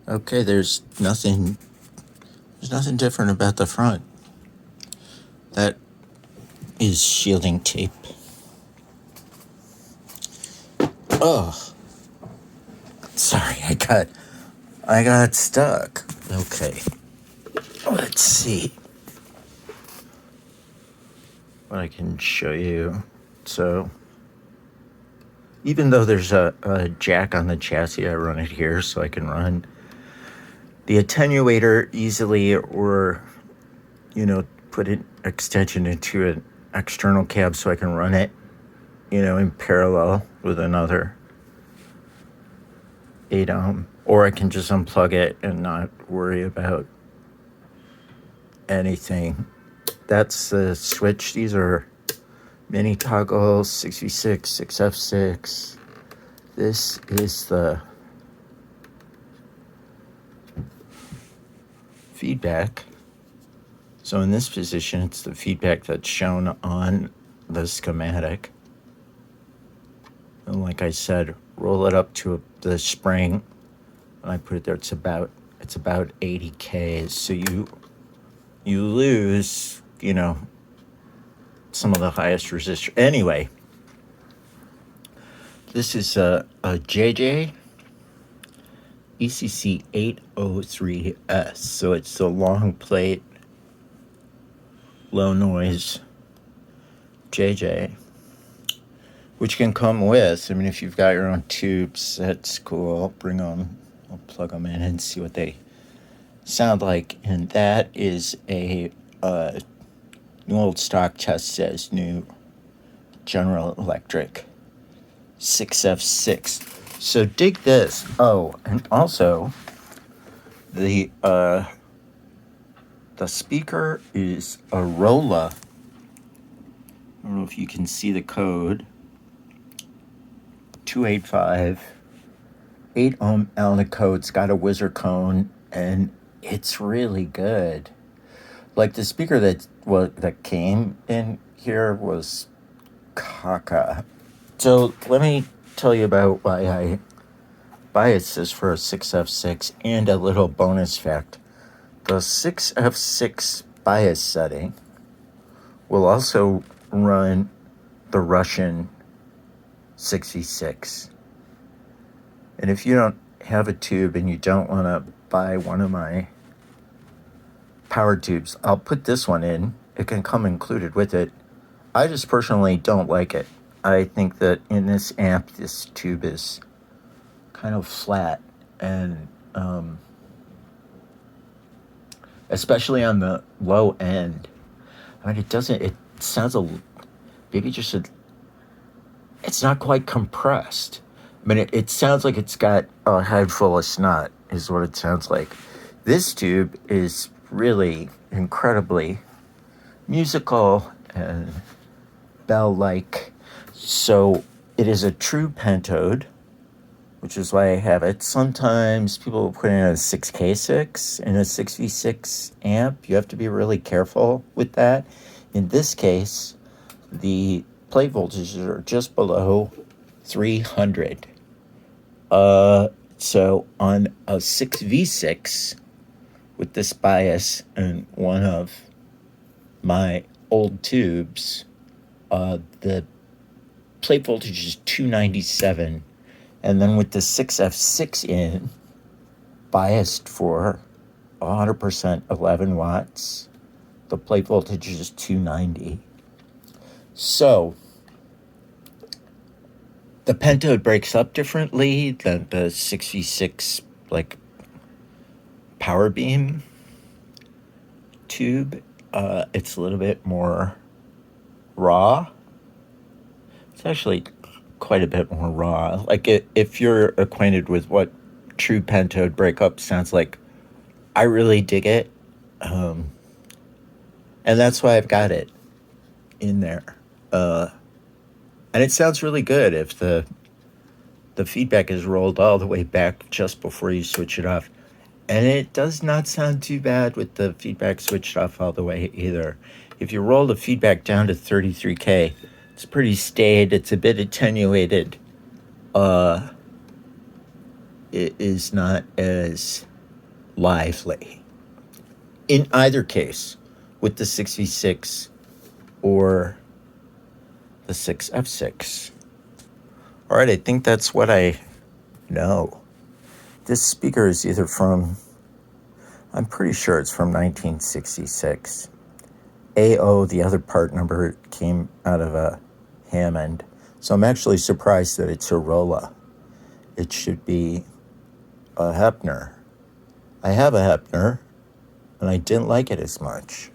Okay, there's nothing different about the front. That is shielding tape. Oh, sorry, I got stuck. Okay, let's see what I can show you. So, even though there's a jack on the chassis, I run it here so I can run the attenuator easily, or put an extension into an external cab so I can run it in parallel with another 8 ohm, or I can just unplug it and not worry about anything. That's the switch. These are mini toggles, 6V6, 6F6. This is the feedback. So in this position, it's the feedback that's shown on the schematic. And like I said, roll it up to the spring. When I put it there, it's about 80 Ks. So you lose, some of the highest resistor. Anyway, this is a JJ ECC 803S. So it's the long plate, low noise JJ, which can come with, if you've got your own tubes, that's cool. I'll bring them, I'll plug them in and see what they sound like. And that is a new old stock test says new General Electric 6F6. So dig this. Oh, and also the speaker is a Rolla. I don't know if you can see the code. 285, 8 ohm code. It's got a whizzer cone, and it's really good. Like the speaker that came in here was caca. So let me tell you about why I biased this for a 6F6 and a little bonus fact. The 6F6 bias setting will also run the Russian 6V6. And if you don't have a tube and you don't want to buy one of my power tubes, I'll put this one in. It can come included with it. I just personally don't like it. I think that in this amp, this tube is kind of flat, and especially on the low end. It sounds it's not quite compressed. It sounds like it's got a head full of snot, is what it sounds like. This tube is really incredibly musical and bell-like. So it is a true pentode, which is why I have it. Sometimes people will put in a 6K6 in a 6V6 amp. You have to be really careful with that. In this case, the plate voltages are just below 300. So on a 6V6 with this bias and one of my old tubes, the plate voltage is 297. And then with the 6F6 in, biased for 100% 11 watts, the plate voltage is 290. So the pentode breaks up differently than the 6V6 power beam tube. It's a little bit more raw. It's actually quite a bit more raw. If you're acquainted with what true pentode breakup sounds like, I really dig it. And that's why I've got it in there. And it sounds really good if the feedback is rolled all the way back just before you switch it off. And it does not sound too bad with the feedback switched off all the way either. If you roll the feedback down to 33K, it's pretty staid. It's a bit attenuated. It is not as lively. In either case, with the 66 or the 6F6. All right, I think that's what I know. This speaker is either from, I'm pretty sure it's from 1966. AO, the other part number, came out of a Hammond. So I'm actually surprised that it's a Rolla. It should be a Hepner. I have a Hepner, and I didn't like it as much.